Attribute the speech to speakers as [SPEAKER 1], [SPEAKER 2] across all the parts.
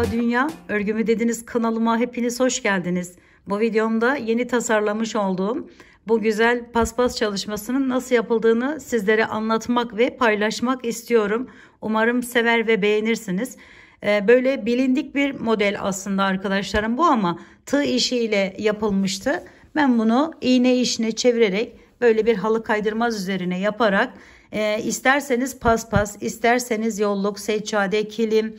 [SPEAKER 1] Merhaba dünya, örgümü dediniz kanalıma hepiniz hoş geldiniz. Bu videomda yeni tasarlamış olduğum bu güzel paspas çalışmasının nasıl yapıldığını sizlere anlatmak ve paylaşmak istiyorum. Umarım sever ve beğenirsiniz. Böyle bilindik bir model aslında arkadaşlarım bu, ama tığ işiyle yapılmıştı. Ben bunu iğne işine çevirerek böyle bir halı kaydırmaz üzerine yaparak isterseniz paspas, isterseniz yolluk, seccade, kilim,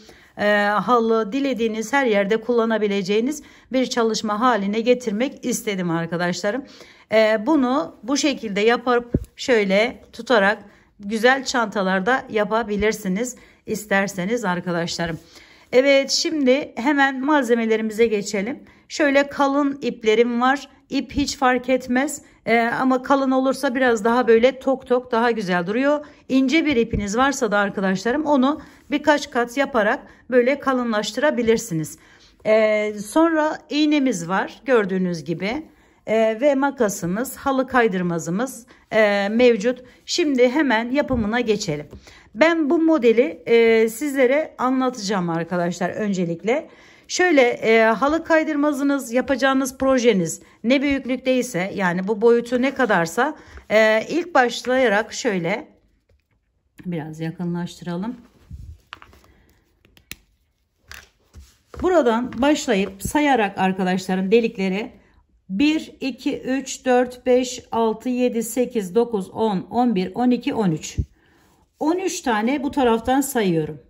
[SPEAKER 1] halı, dilediğiniz her yerde kullanabileceğiniz bir çalışma haline getirmek istedim arkadaşlarım. Bunu bu şekilde yapıp şöyle tutarak güzel çantalarda yapabilirsiniz isterseniz arkadaşlarım. Evet, şimdi hemen malzemelerimize geçelim. Şöyle kalın iplerim var. İp hiç fark etmez. Ama kalın olursa biraz daha böyle tok tok daha güzel duruyor. İnce bir ipiniz varsa da arkadaşlarım onu birkaç kat yaparak böyle kalınlaştırabilirsiniz. Sonra iğnemiz var gördüğünüz gibi. Ve makasımız, halı kaydırmazımız mevcut. Şimdi hemen yapımına geçelim. Ben bu modeli sizlere anlatacağım arkadaşlar öncelikle. Şöyle halı kaydırmazınız, yapacağınız projeniz ne büyüklükteyse, yani bu boyutu ne kadarsa ilk başlayarak şöyle biraz yakınlaştıralım. Buradan başlayıp sayarak arkadaşlarım delikleri 1, 2, 3, 4, 5, 6, 7, 8, 9, 10, 11, 12, 13. 13 tane bu taraftan sayıyorum.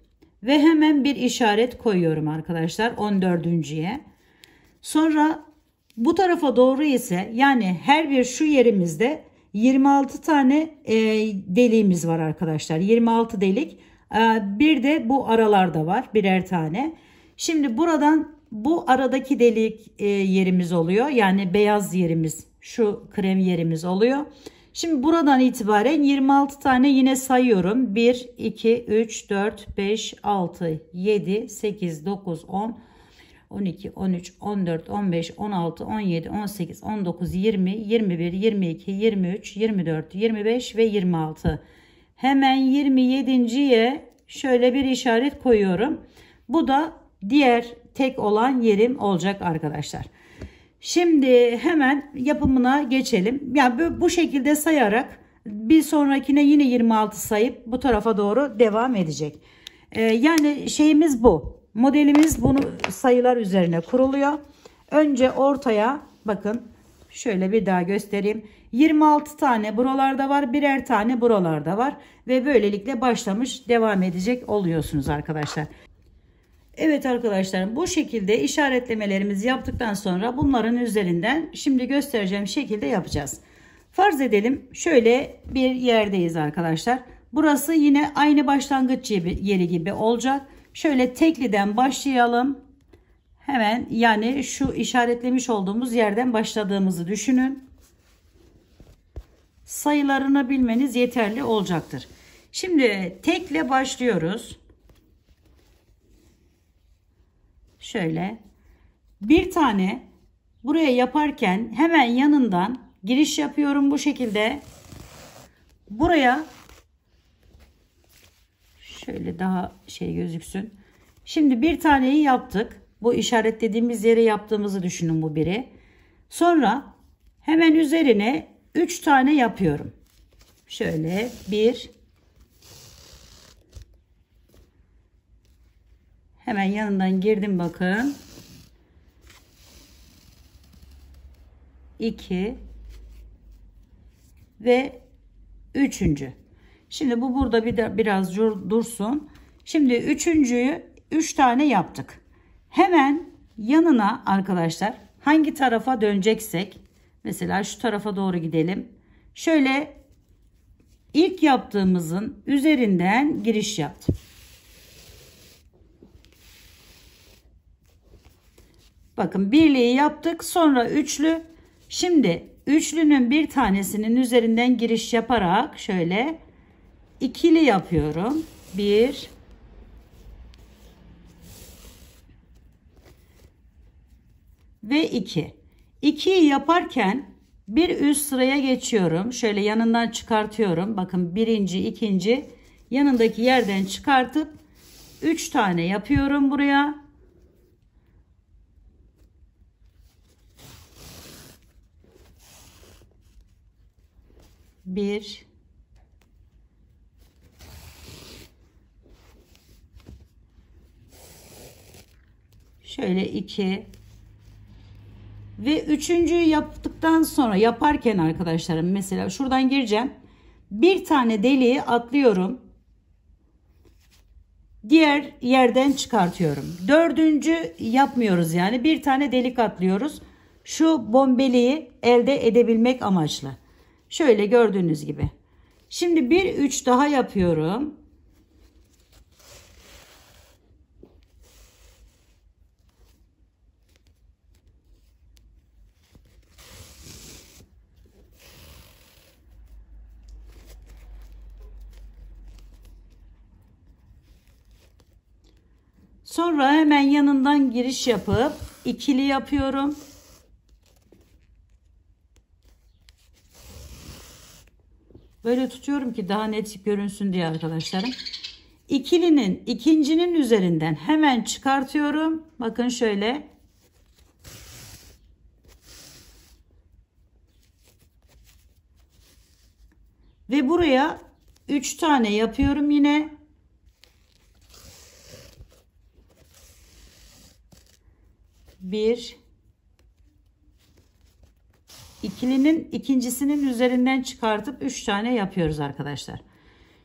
[SPEAKER 1] Ve hemen bir işaret koyuyorum arkadaşlar 14.'ye. Sonra bu tarafa doğru ise, yani her bir şu yerimizde 26 tane deliğimiz var arkadaşlar. 26 delik. Bir de bu aralarda var birer tane. Şimdi buradan bu aradaki delik yerimiz oluyor. Yani beyaz yerimiz, şu krem yerimiz oluyor. Şimdi buradan itibaren 26 tane yine sayıyorum. 1, 2, 3, 4, 5, 6, 7, 8, 9, 10, 12, 13, 14, 15, 16, 17, 18, 19, 20, 21, 22, 23, 24, 25 ve 26. Hemen 27.'ye şöyle bir işaret koyuyorum. Bu da diğer tek olan yerim olacak arkadaşlar. Şimdi hemen yapımına geçelim. Yani bu şekilde sayarak bir sonrakine yine 26 sayıp bu tarafa doğru devam edecek. Yani şeyimiz bu. Modelimiz bunu sayılar üzerine kuruluyor. Önce ortaya bakın. Şöyle bir daha göstereyim. 26 tane buralarda var. Birer tane buralarda var. Ve böylelikle başlamış devam edecek oluyorsunuz arkadaşlar. Evet arkadaşlarım, bu şekilde işaretlemelerimizi yaptıktan sonra bunların üzerinden şimdi göstereceğim şekilde yapacağız. Farz edelim şöyle bir yerdeyiz arkadaşlar. Burası yine aynı başlangıç yeri gibi olacak. Şöyle tekliden başlayalım. Hemen yani şu işaretlemiş olduğumuz yerden başladığımızı düşünün. Sayılarını bilmeniz yeterli olacaktır. Şimdi tekle başlıyoruz. Şöyle bir tane buraya yaparken hemen yanından giriş yapıyorum bu şekilde. Buraya şöyle daha şey gözüksün. Şimdi bir taneyi yaptık. Bu işaretlediğimiz yere yaptığımızı düşünün, bu biri. Sonra hemen üzerine 3 tane yapıyorum. Şöyle 1, hemen yanından girdim bakın. 2 ve 3. Şimdi bu burada biraz dursun. Şimdi üçüncüyü 3 tane yaptık. Hemen yanına arkadaşlar hangi tarafa döneceksek, mesela şu tarafa doğru gidelim. Şöyle ilk yaptığımızın üzerinden giriş yaptım. Bakın birliği yaptık, sonra üçlü. Şimdi üçlünün bir tanesinin üzerinden giriş yaparak şöyle ikili yapıyorum. 1 ve 2. 2'yi yaparken bir üst sıraya geçiyorum. Şöyle yanından çıkartıyorum. Bakın birinci, ikinci yanındaki yerden çıkartıp 3 tane yapıyorum buraya. 1 şöyle 2 ve üçüncüyü yaptıktan sonra yaparken arkadaşlarım mesela şuradan gireceğim. Bir tane deliği atlıyorum. Diğer yerden çıkartıyorum. Dördüncü yapmıyoruz yani. Bir tane delik atlıyoruz. Şu bombeliği elde edebilmek amaçlı. Şöyle gördüğünüz gibi. Şimdi bir 3 daha yapıyorum. Sonra hemen yanından giriş yapıp ikili yapıyorum. Böyle tutuyorum ki daha net görünsün diye arkadaşlarım. İkilinin ikincinin üzerinden hemen çıkartıyorum. Bakın şöyle. Ve buraya 3 tane yapıyorum yine. Bir, ikilinin ikincisinin üzerinden çıkartıp 3 tane yapıyoruz arkadaşlar.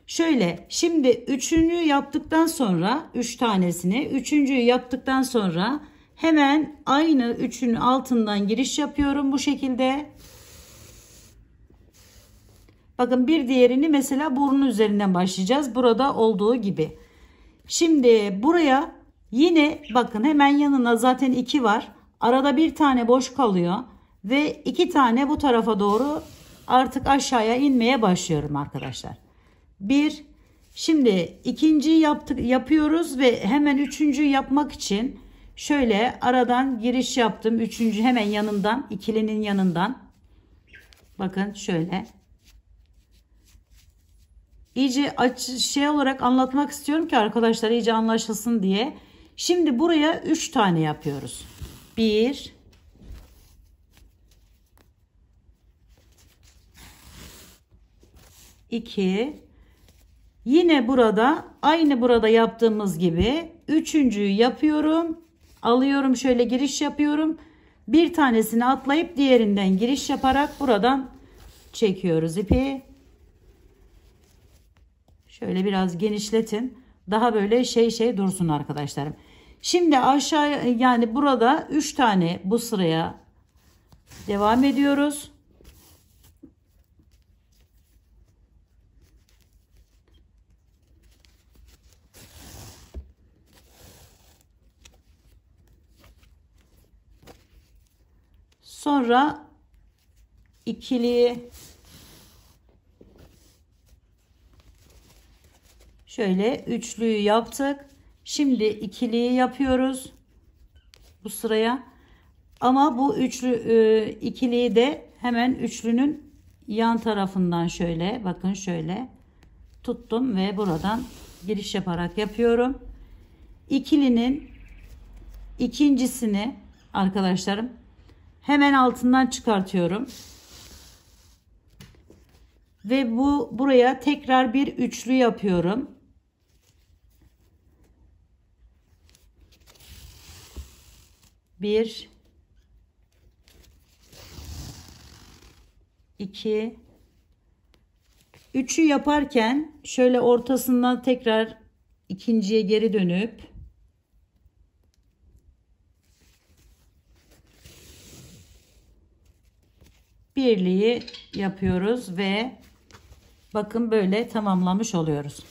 [SPEAKER 1] Şöyle şimdi üçüncü yaptıktan sonra 3 tanesini üçüncüyü yaptıktan sonra hemen aynı üçün altından giriş yapıyorum bu şekilde. Bakın bir diğerini mesela burnu üzerinden başlayacağız. Burada olduğu gibi. Şimdi buraya yine bakın hemen yanına zaten 2 var. Arada bir tane boş kalıyor. Ve 2 tane bu tarafa doğru artık aşağıya inmeye başlıyorum arkadaşlar. Bir. Şimdi ikinciyi yapıyoruz ve hemen üçüncüyü yapmak için şöyle aradan giriş yaptım. Üçüncü hemen yanından, ikilinin yanından. Bakın şöyle. İyice şey olarak anlatmak istiyorum ki arkadaşlar iyice anlaşılsın diye. Şimdi buraya 3 tane yapıyoruz. 1 2 yine burada aynı burada yaptığımız gibi üçüncüyü yapıyorum. Alıyorum şöyle giriş yapıyorum. Bir tanesini atlayıp diğerinden giriş yaparak buradan çekiyoruz ipi. Şöyle biraz genişletin. Daha böyle şey dursun arkadaşlarım. Şimdi aşağı yani burada 3 tane bu sıraya devam ediyoruz. Sonra ikiliyi şöyle üçlüyü yaptık. Şimdi ikiliyi yapıyoruz bu sıraya. Ama bu ikiliyi de hemen üçlünün yan tarafından şöyle bakın şöyle tuttum ve buradan giriş yaparak yapıyorum. İkilinin ikincisini arkadaşlarım hemen altından çıkartıyorum. Ve buraya tekrar bir üçlü yapıyorum. Bir, iki, üçü yaparken şöyle ortasından tekrar ikinciye geri dönüp birliği yapıyoruz ve bakın böyle tamamlamış oluyoruz.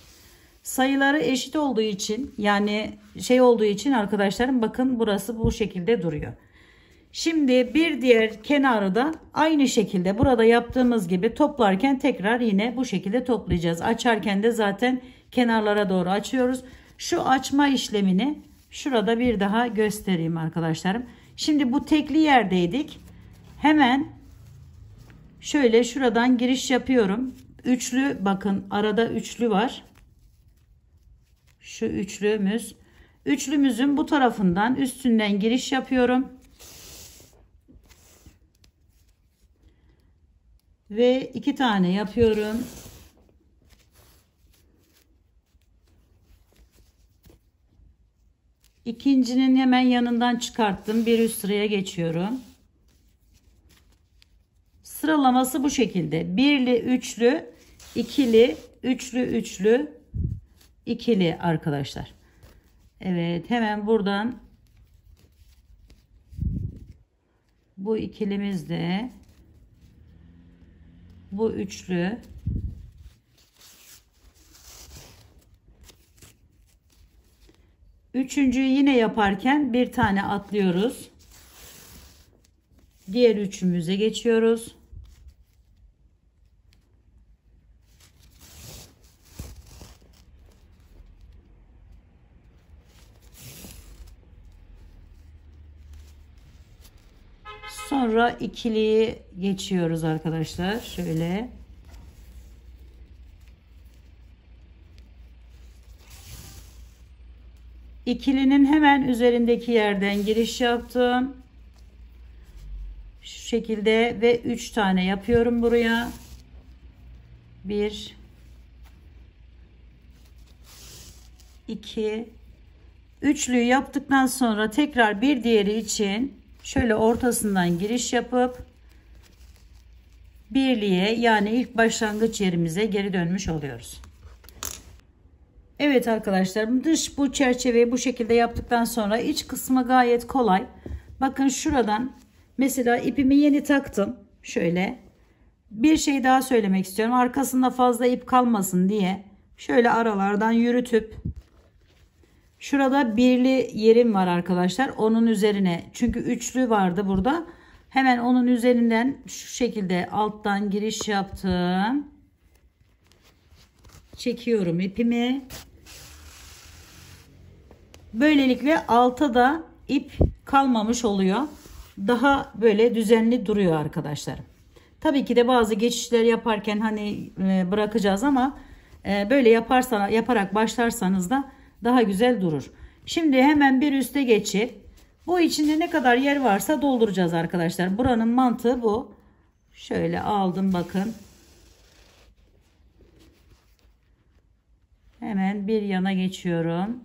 [SPEAKER 1] Sayıları eşit olduğu için yani şey olduğu için arkadaşlarım bakın burası bu şekilde duruyor. Şimdi bir diğer kenarı da aynı şekilde burada yaptığımız gibi toplarken tekrar yine bu şekilde toplayacağız. Açarken de zaten kenarlara doğru açıyoruz. Şu açma işlemini şurada bir daha göstereyim arkadaşlarım. Şimdi bu tekli yerdeydik. Hemen şöyle şuradan giriş yapıyorum. Üçlü bakın arada üçlü var. Şu üçlümüz. Üçlümüzün bu tarafından üstünden giriş yapıyorum. Ve 2 tane yapıyorum. İkincinin hemen yanından çıkarttım. Bir üst sıraya geçiyorum. Sıralaması bu şekilde. Birli, üçlü, ikili, üçlü, üçlü, ikili arkadaşlar. Evet, hemen buradan bu ikilimizde, bu üçlü, üçüncüyü yine yaparken bir tane atlıyoruz. Diğer üçümüze geçiyoruz. Sonra ikiliyi geçiyoruz arkadaşlar. Şöyle. İkilinin hemen üzerindeki yerden giriş yaptım. Şu şekilde ve 3 tane yapıyorum buraya. 1 2 üçlüyü yaptıktan sonra tekrar bir diğeri için şöyle ortasından giriş yapıp birliğe, yani ilk başlangıç yerimize geri dönmüş oluyoruz. Evet arkadaşlar, dış bu çerçeveyi bu şekilde yaptıktan sonra iç kısmı gayet kolay. Bakın şuradan mesela ipimi yeni taktım. Şöyle bir şey daha söylemek istiyorum. Arkasında fazla ip kalmasın diye şöyle aralardan yürütüp, şurada birli yerim var arkadaşlar. Onun üzerine, çünkü üçlü vardı burada. Hemen onun üzerinden şu şekilde alttan giriş yaptım. Çekiyorum ipimi. Böylelikle alta da ip kalmamış oluyor. Daha böyle düzenli duruyor arkadaşlar. Tabii ki de bazı geçişler yaparken hani bırakacağız ama böyle yaparak başlarsanız da daha güzel durur. Şimdi hemen bir üste geçip bu içinde ne kadar yer varsa dolduracağız arkadaşlar. Buranın mantığı bu. Şöyle aldım, bakın. Hemen bir yana geçiyorum.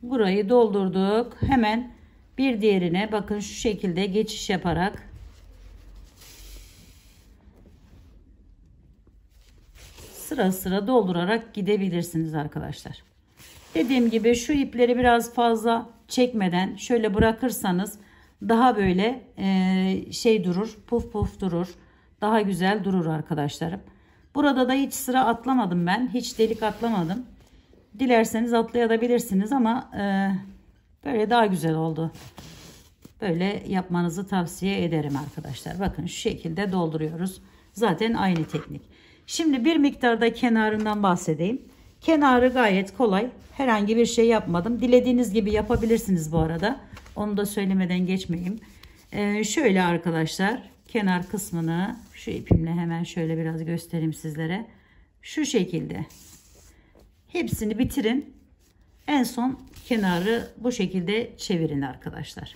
[SPEAKER 1] Burayı doldurduk. Hemen bir diğerine bakın şu şekilde geçiş yaparak sıra sıra doldurarak gidebilirsiniz arkadaşlar. Dediğim gibi şu ipleri biraz fazla çekmeden şöyle bırakırsanız daha böyle şey durur, puf puf durur. Daha güzel durur arkadaşlarım. Burada da hiç sıra atlamadım ben. Hiç delik atlamadım. Dilerseniz atlayabilirsiniz ama böyle daha güzel oldu. Böyle yapmanızı tavsiye ederim arkadaşlar. Bakın şu şekilde dolduruyoruz. Zaten aynı teknik. Şimdi bir miktarda kenarından bahsedeyim. Kenarı gayet kolay. Herhangi bir şey yapmadım. Dilediğiniz gibi yapabilirsiniz bu arada. Onu da söylemeden geçmeyeyim. Şöyle arkadaşlar, kenar kısmını şu ipimle hemen şöyle biraz göstereyim sizlere. Şu şekilde. Hepsini bitirin. En son kenarı bu şekilde çevirin arkadaşlar.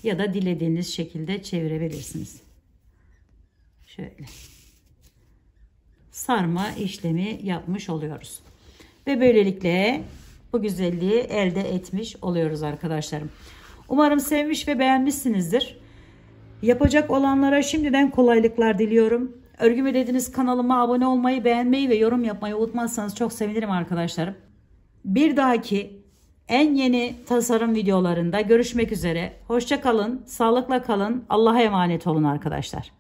[SPEAKER 1] Ya da dilediğiniz şekilde çevirebilirsiniz. Şöyle. Sarma işlemi yapmış oluyoruz. Ve böylelikle bu güzelliği elde etmiş oluyoruz arkadaşlarım. Umarım sevmiş ve beğenmişsinizdir. Yapacak olanlara şimdiden kolaylıklar diliyorum. Örgümü Dediniz kanalıma abone olmayı, beğenmeyi ve yorum yapmayı unutmazsanız çok sevinirim arkadaşlarım. Bir dahaki en yeni tasarım videolarında görüşmek üzere. Hoşça kalın, sağlıkla kalın, Allah'a emanet olun arkadaşlar.